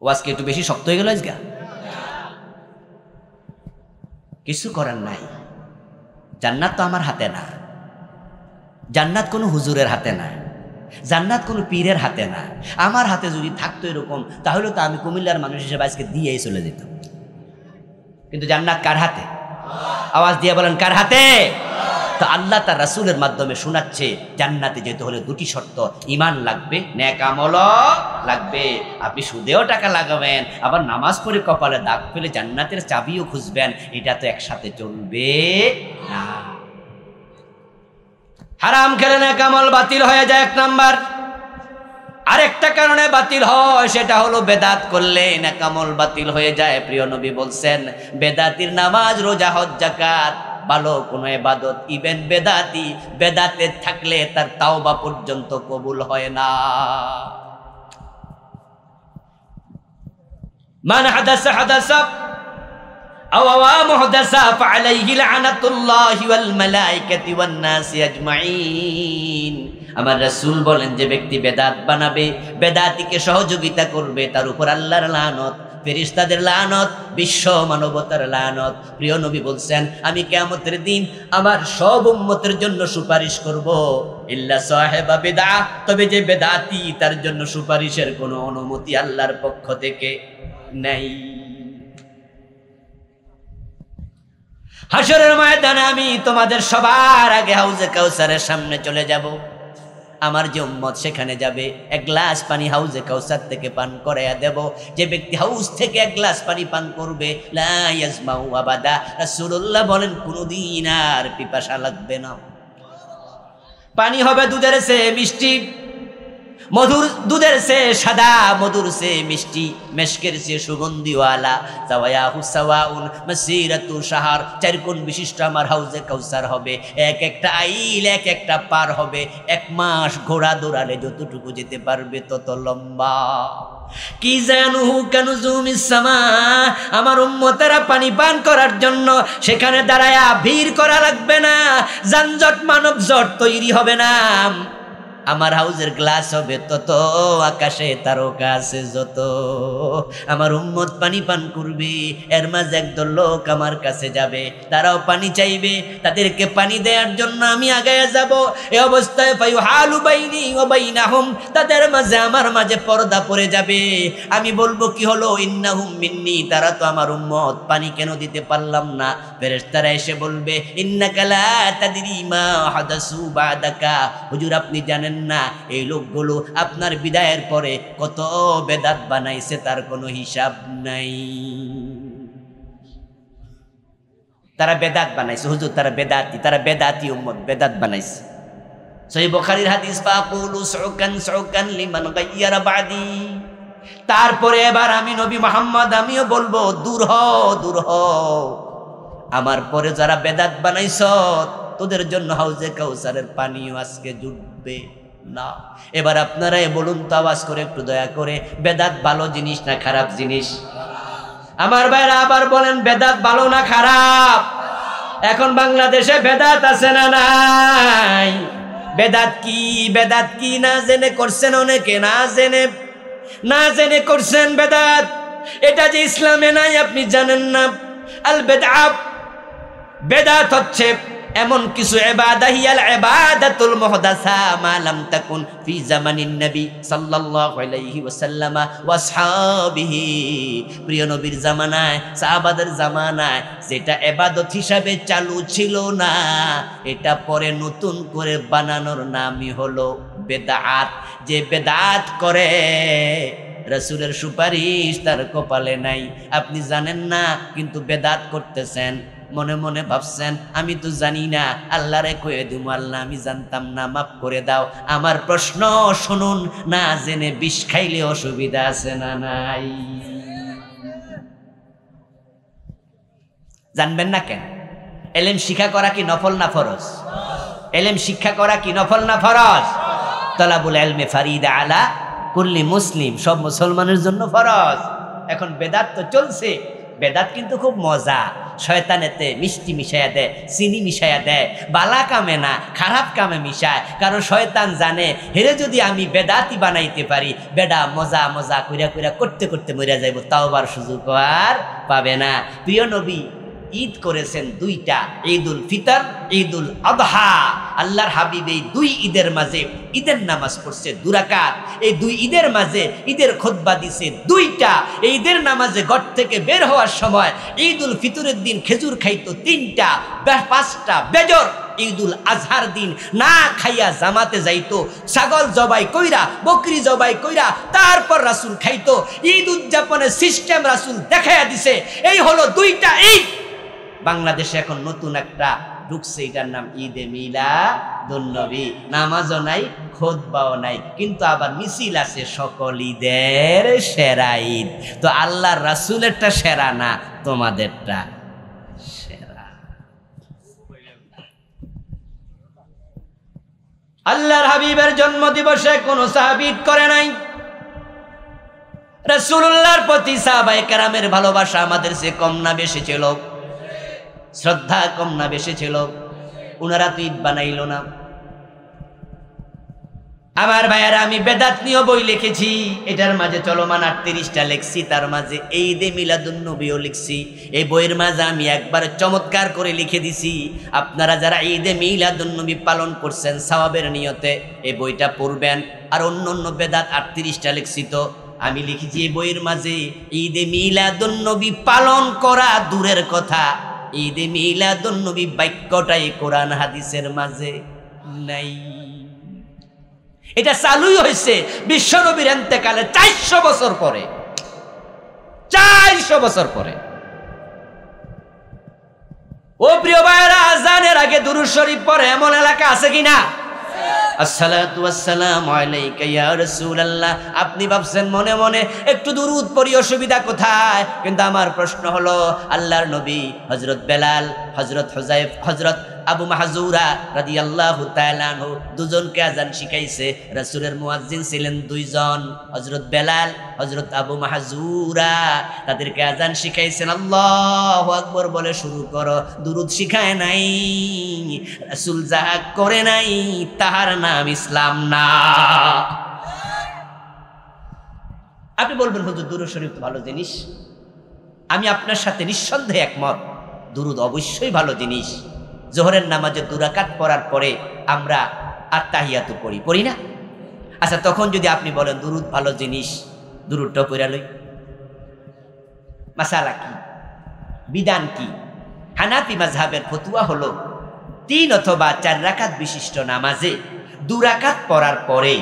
আজকে একটু বেশি শক্ত হয়ে গেল। আজকে কিছু করার নাই। জান্নাত তো আমার হাতে না, জান্নাত কোনো হুজুরের হাতে না, জান্নাত কোনো পীরের হাতে না। আমার হাতে যদি থাকতো এরকম, তাহলে তো আমি কুমিল্লার মানুষ হিসেবে আজকে দিয়েই চলে যেতাম। কিন্তু জান্নাত কার হাতে? আওয়াজ দিয়ে বলেন, কার হাতে? তো আল্লাহ তার রাসূলের মাধ্যমে শোনাচ্ছে জান্নাতে যেতে হলে 2টি শর্ত, ঈমান লাগবে, নেক আমল লাগবে। আপনি সুদেও টাকা লাগাবেন, আবার নামাজ পড়ে কপালে দাগ ফেলে জান্নাতের চাবিও খুঁজবেন, এটা তো একসাথে চলবে না। হারাম খেলে নেক আমল বাতিল হয়ে যায় 1 নাম্বার। আরেকটা কারণে বাতিল হয়, সেটা হলো বেদাত করলে নেক আমল বাতিল হয়ে যায়। প্রিয় নবী বলছেন বেদাতির নামাজ, রোজা, হজ, যাকাত ভালো কোনো ইবাদত, ইভেন বেদাতে থাকলে তার তাওবা পর্যন্ত কবুল হয় না। মান হাদাসা আও আওয়া মুহদাসা ফাআলাইহি লানাতুল্লাহি ওয়াল মালাইকাতি ওয়ান নাসি আজমাইন। আমার রাসূল বলেন যে ব্যক্তি বেদাত বানাবে, বেদাতিকে সহযোগিতা করবে, তার উপর আল্লাহর লানত, ফেরেশতাদের লানত, বিশ্ব মানবতার লানত। প্রিয় নবী বলছেন আমি কিয়ামতের দিন আমার সব উম্মতের জন্য সুপারিশ করব, ইল্লা সাহিবা বিদআহ, তবে যে বেদাতি তার জন্য সুপারিশের কোনো অনুমতি আল্লাহর পক্ষ থেকে নাই। হাসরের ময়দানে আমি তোমাদের সবার আগে হাউজে কাউসারের সামনে চলে যাব। আমার যে উম্মত সেখানে যাবে, এক গ্লাস পানি হাউজে কাউসার থেকে পান করাইয়া দেব। যে ব্যক্তি হাউস থেকে এক গ্লাস পানি পান করবে, লা ইয়াজমাউ আবাদা, রাসূলুল্লাহ বলেন কোনদিন আর পিপাসা লাগবে না। পানি হবে দুধের চেয়ে মিষ্টি, মধুর, দুধের চেয়ে সাদা, মধুর চেয়ে মিষ্টি, মেশকের চেয়ে সুগন্ধিওয়ালা। সাওয়ায়াহু সাওয়াউন মাসিরাতু শাহর, 4 কোণ বিশিষ্ট আমার হাউজে কাউসার হবে। এক একটা আইল, এক একটা পার হবে। 1 মাস ঘোড়া দৌড়ালে যতটুকু যেতে পারবে তত লম্বা। কি জানুহু কানুজুমিস সামা, আমার উম্মতেরা পানি পান করার জন্য সেখানে দাঁড়ায়া ভিড় করা লাগবে না, যানজট মানব জট তৈরি হবে না। আমার হাউজের গ্লাস হবে তত, আকাশে তারকা আছে যত। আমার উম্মত পানি পান করবে, এর মাঝে একদল লোক আমার কাছে যাবে, তারাও পানি চাইবে, তাদেরকে পানি দেওয়ার জন্য আমি আগায়া যাব। এই অবস্থায় ফায়ুহালু বাইনি ওয়া বাইনাহুম, তাদের মাঝে আমার মাঝে পর্দা পড়ে যাবে। আমি বলবো কি হলো, ইন্নাহুম মিন্নি, তারা তো আমার উম্মত, পানি কেন দিতে পারলাম না? ফেরেশতারা এসে বলবে, ইন্নাকা লা তাদরি মা হাদাসু বাদাকা, হুজুর আপনি জানেন না এই লোকগুলো আপনার বিদায়ের পরে কত বেদাত বানাইছে, তার কোনো হিসাব নাই। তারা বেদাত বানাইছে হুজুর, তারা বেদাতি, তারা বেদাতি উম্মত, বেদাত বানাইছে। সহিহ বুখারীর হাদিস, ফাকুলু সুকান সুকান লিমান গায়্যারা বাদি। তারপরে এবার আমি নবী মুহাম্মদ আমিও বলবো, দূর হও, দূর হও, আমার পরে যারা বেদাত বানাইছ তোদের জন্য হাউজে কাউসারের পানিও আজকে জুটবে না। এবার আপনারাই বলুন তো আওয়াজ করে, একটু দয়া করে, বেদাত ভালো জিনিস না খারাপ জিনিস? আমার ভাইরা আবার বলেন, বেদাত ভালো না খারাপ? এখন বাংলাদেশে বেদাত আছে না নাই? বেদাত কি, বেদাত কি না জেনে করছেন অনেকে, না জেনে করছেন বেদাত। এটা যে ইসলামে নাই আপনি জানেন না। আল বেদআত, বেদাত হচ্ছে এমন কিছু ইবাদত, হিয়াল ইবাদাতুল মুহদাসা মা লাম তাকুন ফি জামানিন নবী সাল্লাল্লাহু আলাইহি ওয়াসাল্লাম ওয়া আসহাবিহি, প্রিয় নবীর জামানায়, সাহাবাদের জামানায় যেটা ইবাদত হিসাবে চালু ছিল না, এটা পরে নতুন করে বানানোর নামই হলো বেদাত। যে বেদাত করে রাসূলের সুপারিশ তার কপালে নাই, আপনি জানেন না কিন্তু বেদাত করতেছেন। মনে মনে ভাবছেন আমি তো জানি না, আল্লাহরে কয়ে দিমু, আল্লাহ আমি জানতাম না, মাফ করে দাও। আমার প্রশ্ন শুনুন, না জেনে বিষ খাইলে অসুবিধা আছে না নাই? জানবেন না কেন? এলেম শিক্ষা করা কি নফল না ফরজ? এলেম শিক্ষা করা কি নফল না ফরজ? তলাবুল ইলমি ফারিদা আলা কুল্লি মুসলিম, সব মুসলমানের জন্য ফরজ। এখন বেদাত তো চলছে, বেদাত কিন্তু খুব মজা। শয়তানেতে মিষ্টি মিশাইয়া দেয়, চিনি মিশাইয়া দেয়, বালা কামে না খারাপ কামে মিশায়। কারণ শয়তান জানে হেরে যদি আমি বেদাতি বানাইতে পারি, বেডা মজা মজা কইরা কইরা করতে করতে মরিয়া যাইব, তাওবার সুযোগ আর পাবে না। প্রিয় নবী ঈদ করেছেন 2টা, ঈদুল ফিতর, ঈদুল আযহা। আল্লাহর হাবিব এই 2 ঈদের মাঝে ঈদের নামাজ পড়ছে 2 রাকাত। এই 2 ঈদের মাঝে ঈদের খুতবা দিছে 2টা। এই ঈদের নামাজে ঘর থেকে বের হওয়ার সময় ঈদুল ফিতরের দিন খেজুর খাইতো 3টা, 5টা বেজর। ঈদুল আজহার দিন না খাইয়া জামাতে যাইতো, ছাগল জবাই কইরা, বকরি জবাই কইরা তারপর রাসূল খাইতো। ঈদ উদযাপনের সিস্টেম রাসূল দেখাইয়া দিছে। এই হলো 2টা ঈদ। বাংলাদেশে এখন নতুন একটা ঢুকছে, এটার নাম ঈদে মিলাদুন নবী। নামাজও নাই, খুতবাও নাই, কিন্তু আবার মিছিল আছে সকল ঈদের সেরা ঈদ। তো আল্লাহর রাসূলেরটা সেরা না, তোমাদেরটা সেরা। আল্লাহর হাবিবের জন্মদিবসে কোনো সাহাবী ঈদ করে নাই। রাসূলুল্লাহর প্রতি সাহাবায়ে কেরামের ভালোবাসা আমাদের চেয়ে কম না বেশি ছিল? শ্রদ্ধা কম না বেশি ছিল? উনারা তো ঈদ বানাইল না। আমার ভাইয়ারা, আমি বেদাত নিয়ে বই লিখেছি, এটার মাঝে চলমান 38টা লিখছি, তার মাঝে ঈদে মিলাদুন নবীও লিখছি। এই বইয়ের মাঝে আমি একবার চমৎকার করে লিখে দিছি, আপনারা যারা ঈদে মিলাদুন নবী পালন করছেন সওয়াবের নিয়তে এই বইটা পড়বেন। আর অন্য অন্য বেদাত 38টা লিখছি তো, আমি লিখেছি এই বইয়ের মাঝে ঈদে মিলাদুন নবী পালন করা দূরের কথা, ঈদে মিলাদুন নবী বাক্যটাই কোরআন হাদিসের মাঝে নাই। এটা চালুই হয়েছে বিশ্বনবীর ইন্তেকালে 400 বছর পরে, 400 বছর পরে। ও প্রিয় ভাইরা, আজানের আগে দুরূদ শরীফ পড়ে এমন এলাকা আছে কিনা? আসসালাতু ওয়াসসালামু আলাইকা ইয়া রাসূলুল্লাহ। আপনি ভাবছেন মনে মনে একটু দুরূদ পড়ি, অসুবিধা কোথায়? কিন্তু আমার প্রশ্ন হলো, আল্লাহর নবী হযরত বেলাল, হযরত হুযাইফ, হযরত আবু মাহজুরা রাদিয়াল্লাহু তাআলা আনহু দুজনকে আযান শিখাইছে। রাসূলের মুয়াজ্জিন ছিলেন দুইজন, হযরত বেলাল, হযরত আবু মাহজুরা। তাদেরকে আযান শিখাইছেন, আল্লাহু আকবার বলে শুরু করো। দুরূদ শিখায় নাই, রাসূল যাহা করে নাই তাহার নাম ইসলাম না। আপনি বলবেন হুজুর দুরূদ শরীফ তো ভালো জিনিস। আমি আপনার সাথে নিঃসন্দেহে একমত, দুরূদ অবশ্যই ভালো জিনিস। জোহরের নামাজে 2 রাকাত পড়ার পরে আমরা আত্তাহিয়াতু পড়ি না? আচ্ছা, তখন যদি আপনি বলেন দুরূদ ভালো জিনিস, দুরূদটা পড়া লই, মাসালা কি, বিধান কি? হানাফি মাযহাবের ফতোয়া হলো 3 অথবা 4 রাকাত বিশিষ্ট নামাজে 2 রাকাত পড়ার পরে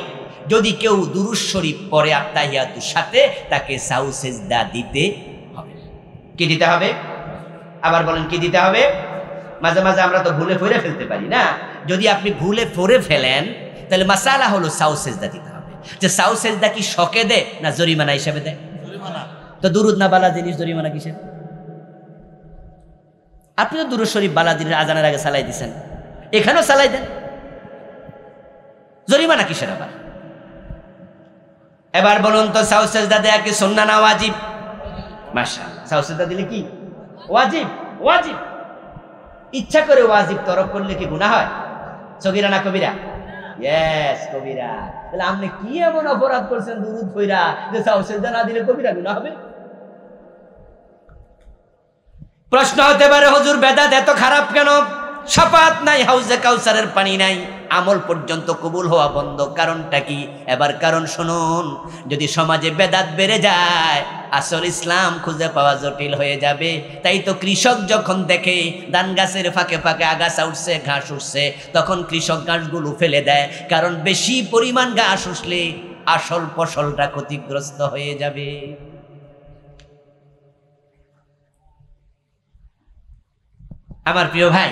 যদি কেউ দুরূদ শরীফ পড়ে আত্তাহিয়াতুর সাথে, তাকে সাউ সিজদা দিতে হবে। কি দিতে হবে? আবার বলেন, কি দিতে হবে? মাঝে মাঝে আমরা তো ভুলে ফিরে ফেলতে পারি না। যদি আপনি ভুলে ফরে ফেলেন, তাহলে মাসালা হলো সাউ সিজদা দিতে হবে। যে সাউ সিজদা কি শকে দেয় না জরিমানা হিসেবে দেয়? জরিমানা। তো দুরূদ না বালা জিনিস, জরিমানা কিসের? আপনি তো দুরূদ শরীফ বালা দিনের আজানের আগে সালাই দিছেন, এখানেও সালাই দেন, জরিমানা কিসের আবার? এবার বলুন তো, সাউ সিজদা দেয়া কি সুন্নাহ না ওয়াজিব? মাশাআল্লাহ, সাউ সিজদা দিলে কি ওয়াজিব? ওয়াজিব। ইচ্ছা করে ওয়াজিব তরক করলে কি গুনাহ হয়? সগীরা না কবিরা? ইয়েস, কবিরা। তাহলে আপনি কি এমন অপরাধ করছেন দুরূদ পড়া যে সাউ সিজদা না দিলে কবিরা গুনাহ হবে? প্রশ্ন হতে পারে, হুজুর বেদাত এত খারাপ কেন? শাফাত নাই, হাউজে কাউসারের পানি নাই, আমল পর্যন্ত কবুল হওয়া বন্ধ, কারণটা কি? এবার কারণ শুনুন। যদি সমাজে বেদাত বেড়ে যায়, আসল ইসলাম খুঁজে পাওয়া জটিল হয়ে যাবে। তাই তো কৃষক যখন দেখে ধান গাছের ফাঁকে ফাঁকে আগাছা উঠছে, ঘাস উঠছে, তখন কৃষক ঘাসগুলো ফেলে দেয়, কারণ বেশি পরিমাণ ঘাস উঠলে আসল ফসলটা ক্ষতিগ্রস্ত হয়ে যাবে। আমার প্রিয় ভাই,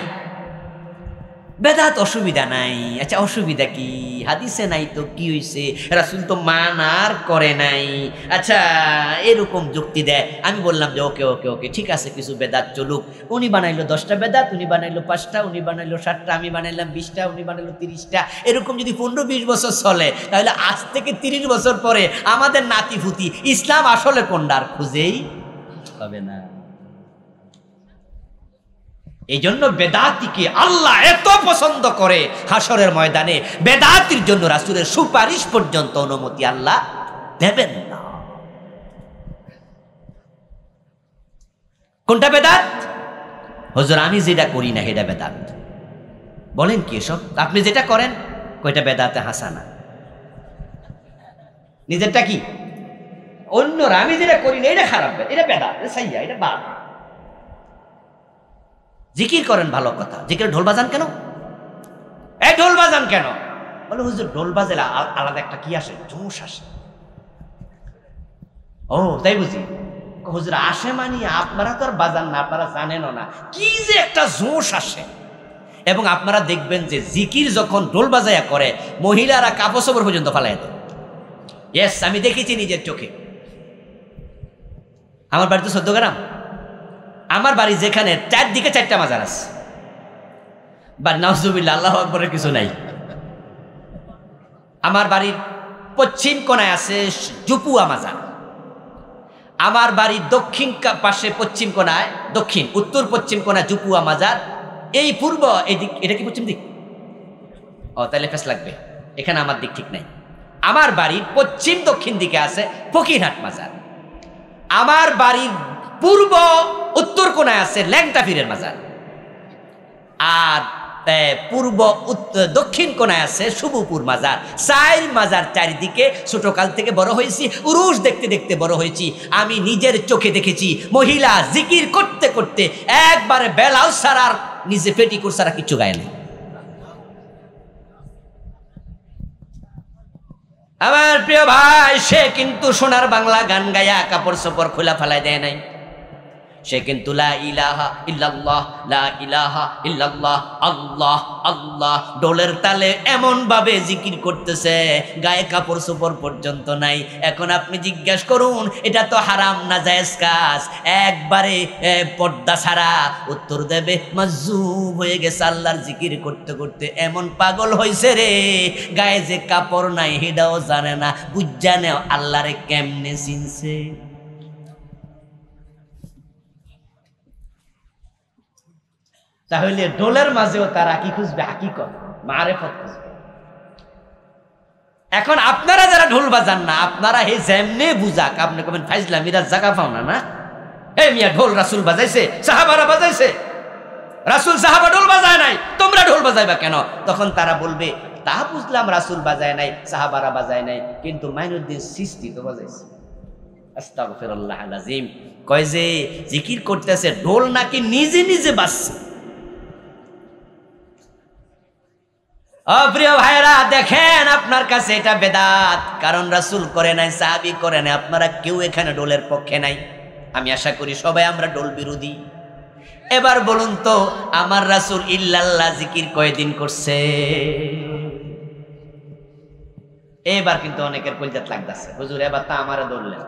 বেদাত অসুবিধা নাই। আচ্ছা, অসুবিধা কি? হাদিসে নাই তো কি হইছে? রাসূল তো মানার করে নাই। আচ্ছা, এরকম যুক্তি দেয়। আমি বললাম যে ওকে ওকে ওকে ঠিক আছে, কিছু বেদাত চলুক। উনি বানাইলো 10টা বেদাত, উনি বানাইলো 5টা, উনি বানাইলো 7টা, আমি বানাইলাম 20টা, উনি বানাইলো 30টা। এরকম যদি 15-20 বছর চলে, তাহলে আজ থেকে 30 বছর পরে আমাদের নাতিপুতি ইসলাম আসলে কোনটার খুঁজেই হবে না। এই জন্য বেদাতিকে আল্লাহ এত পছন্দ করে, হাসরের ময়দানে বেদাতির জন্য রাসূলের সুপারিশ পর্যন্ত অনুমতি আল্লাহ দেবেন না। কোনটা বেদাত? হুজুর আমি যেটা করি না সেটা বেদাত। বলেন কি এসব? আপনি যেটা করেন কয়টা বেদাতে হাসানা, নিজেরটা কি? অন্যরা আমি যেটা করি না এটা খারাপ, এটা বেদাত, এটা সাইয়া, এটা বাদ। জিকির করেন ভালো কথা, জিকির ঢোল বাজান কেন? এই ঢোল বাজান কেন? বলে হুজুর ঢোল বাজালে আলাদা একটা কি আসে, জোশ আসে। ও তাই বুঝি? হুজুর আসে মানে আপনারা তো আর বাজান না, আপনারা জানেনও না কি যে একটা জোশ আসে। এবং আপনারা দেখবেন যে জিকির যখন ঢোল বাজায়া করে, মহিলারা কাপড় চোপড় পর্যন্ত ফালাই দেয়। ইয়েস, আমি দেখেছি নিজের চোখে। আমার বাড়ি তো 14 গ্রাম। আমার বাড়ি যেখানে 4 দিকে 4টা মাজার আছে, বা নাউজুবিল্লাহ, আল্লাহু আকবারের কিছু নাই। আমার বাড়ির পশ্চিম কোণায় আছে জুপুয়া মাজার, আমার বাড়ির দক্ষিণ পাশে পশ্চিম কোণায়, দক্ষিণ উত্তর পশ্চিম কোণায় জুপুয়া মাজার, এই পূর্ব এদিক, এটা কি পশ্চিম দিক? ও তাহলে ফেস লাগবে, এখানে আমার দিক ঠিক নাই। আমার বাড়ির পশ্চিম দক্ষিণ দিকে আছে ফকিরহাট মাজার, আমার বাড়ির পূর্ব উত্তর কোণায় আছে ল্যাংটা পীরের মাজার, আর পূর্ব দক্ষিণ কোণায় আছে শুভপুর মাজার, 4 মাজার চারিদিকে ছোটকাল থেকে বড় হয়েছি, উরুস দেখতে দেখতে বড় হয়েছি। আমি নিজের চোখে দেখেছি মহিলা জিকির করতে করতে একবারে বেলাও সারার নিজে পেটিকোট সারা কিছু গায়ে না। আমার প্রিয় ভাই, সে কিন্তু সোনার বাংলা গান গায়া কাপড় চোপড় খোলা ফেলায় দেয় নাই। সে কিন্তু লা ইলাহা ইল্লাল্লাহ, লা ইলাহা ইল্লাল্লাহ, আল্লাহ আল্লাহ ডোলের তালে এমন ভাবে জিকির করতেছে, গায়ে কাপড় চোপড় পর্যন্ত নাই। এখন আপনি জিজ্ঞাসা করুন এটা তো হারাম না জায়েজ কাজ? একবারে পর্দা ছাড়া উত্তর দেবে মাজুব হয়ে গেছে আল্লাহর জিকির করতে করতে, এমন পাগল হয়েছে রে, গায়ে যে কাপড় নাই সেটাও জানে না। বুঝা নেও আল্লাহরে কেমনে চিনছে। তাহলে ডোলের মাঝেও তারা কি খুঁজবে? হাকিকত, মারেফত খুঁজবে। এখন আপনারা যারা ঢোল বাজান না, আপনারা হে যেমনে বুঝাক, আপনি কবেন ফাইজলামিরা জায়গা পাও না। না হে মিয়া, ঢোল রাসূল বাজাইছে, সাহাবারা বাজাইছে, রাসূল সাহাবা ঢোল বাজায় নাই, তোমরা ঢোল বাজাইবা কেন? তখন তারা বলবে তা বুঝলাম রাসূল বাজায় নাই, সাহাবারা বাজায় নাই, কিন্তু মাইনুদ্দিন চিশতি তো বাজাইছে। আস্তাগফিরুল্লাহল আযীম। কয় যে জিকির করতেছে, ঢোল নাকি নিজে নিজে বাজছে। প্রিয় ভাইরা, দেখেন আপনার কাছে এটা বেদাত, কারণ রাসূল করে নাই, সাহাবী করে নাই, আপনারা কেউ এখানে ঢোলের পক্ষে নাই। আমি আশা করি সবাই আমরা ঢোল বিরোধী। এবার বলুন তো, আমার রাসূল ইল্লাল্লাহ জিকির কয়দিন করছে? এবার কিন্তু অনেকের কলজাত লাগতেছে, হুজুর এবার তা আমারে ধরলেন।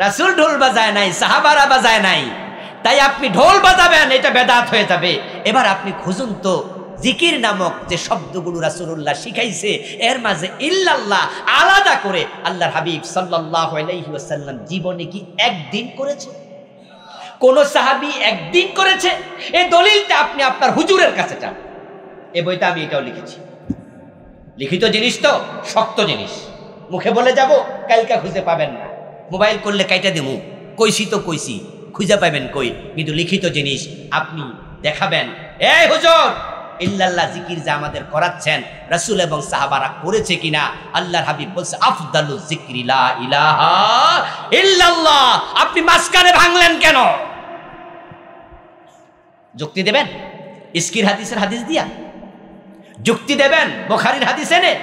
রাসূল ঢোল বাজায় নাই, সাহাবারা বাজায় নাই, তাই আপনি ঢোল বাজাবেন, এটা বেদাত হয়ে যাবে। এবার আপনি খুঁজুন তো জিকির নামক যে শব্দগুলো রাসূলুল্লাহ শিখাইছে, এর মাঝে ইল্লাল্লাহ আলাদা করে আল্লাহর হাবিব সাল্লাল্লাহু আলাইহি ওয়াসাল্লাম জীবনে কি একদিন করেছে? কোন সাহাবী একদিন করেছে? এই দলিলটা আপনি আপনার হুজুরের কাছে চান। এই বইটা আমি এটাও লিখেছি। লিখিত জিনিস তো শক্ত জিনিস, মুখে বলে যাব, কালকা খুঁজে পাবেন না। মোবাইল করলে কাইটা দিমু, কইছি তো কইছি, খুঁজে পাবেন কই? কিন্তু লিখিত জিনিস আপনি দেখাবেন, এই হুজুর ইল্লাল্লাহ জিকির যে আমাদের করাচ্ছেন, রাসূল এবং সাহাবারা করেছে কিনা? আল্লাহর হাবিব বলছে আফদালুজ যিকরি লা ইলাহা ইল্লাল্লাহ। আপনি মাঝখানে ভাঙলেন কেন? যুক্তি দেবেন ইসকির হাদিসের হাদিস দিয়া? যুক্তি দেবেন বুখারীর হাদিস এনে?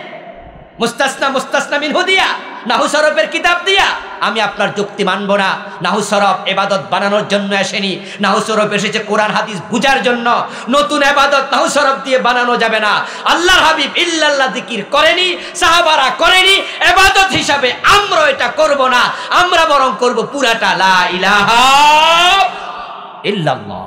মুস্তাসনা মিনহু দিয়া? নাহু সরফের কিতাব দিয়া? আমি আপনার যুক্তি মানব না। নাহু সরফ ইবাদত বানানোর জন্য আসেনি, নাহু সরফ এসেছে কোরআন হাদিস বুঝার জন্য। নতুন ইবাদত নাহু সরফ দিয়ে বানানো যাবে না। আল্লাহর হাবিব ইল্লাল্লাহ জিকির করেনি, সাহাবারা করেনি, ইবাদত হিসাবে আমরা এটা করব না। আমরা বরং করব পুরাটা লা ইলাহা ইল্লাল্লাহ।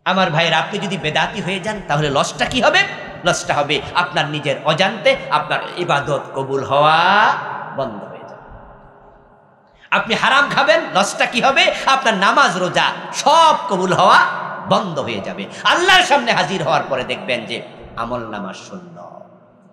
আমার ভাইয়ের, আপনি যদি বেদাতি হয়ে যান তাহলে লসটা কি হবে? লসটা হবে আপনার নিজের অজান্তে আপনার ইবাদত কবুল হওয়া বন্ধ হয়ে যাবে। আপনি হারাম খাবেন, লসটা কি হবে? আপনার নামাজ রোজা সব কবুল হওয়া বন্ধ হয়ে যাবে। আল্লাহর সামনে হাজির হওয়ার পরে দেখবেন যে আমল নামা শূন্য।